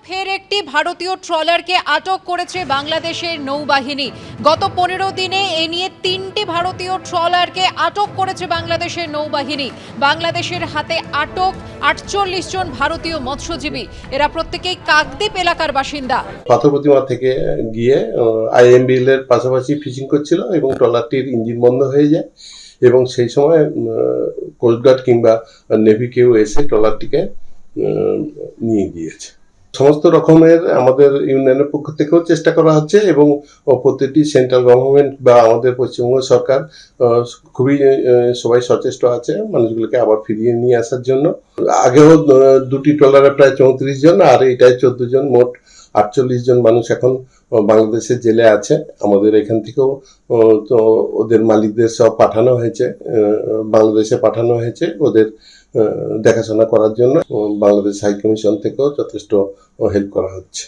ফের একটি ভারতীয় ট্রলারকে আটক করেছে বাংলাদেশের নৌবাহিনী। গত 15 দিনে এ নিয়ে 3টি ভারতীয় ট্রলারকে আটক করেছে বাংলাদেশের নৌবাহিনী। বাংলাদেশের হাতে আটক 48 জন ভারতীয় মৎস্যজীবী। এরা প্রত্যেকেই কাকদ্বীপ এলাকার বাসিন্দা। পাথর প্রতিমা থেকে গিয়ে আইএমবিএল এর পাশাপাশি ফিশিং করছিল এবং ট্রলারটির ইঞ্জিন বন্ধ হয়ে যায় এবং সেই সময় কোস্টগার্ড কিংবা নেভি কেউ এসে ট্রলারটিকে নিয়ে গিয়েছে। সমস্ত রকমের আমাদের ইউনিয়নের পক্ষ থেকেও চেষ্টা করা হচ্ছে এবং প্রতিটি সেন্ট্রাল গভর্নমেন্ট বা আমাদের পশ্চিমবঙ্গ সরকার খুবই সবাই সচেষ্ট আছে মানুষগুলোকে আবার ফিরিয়ে নিয়ে আসার জন্য। আগেও দুটি ট্রলারে প্রায় 34 জন আর এটাই 14 জন, মোট 48 জন মানুষ এখন বাংলাদেশের জেলে আছে। আমাদের এখান থেকেও তো ওদের মালিকদের সব পাঠানো হয়েছে, বাংলাদেশে পাঠানো হয়েছে ওদের দেখাশোনা করার জন্য। বাংলাদেশ হাই কমিশন থেকেও যথেষ্ট হেল্প করা হচ্ছে।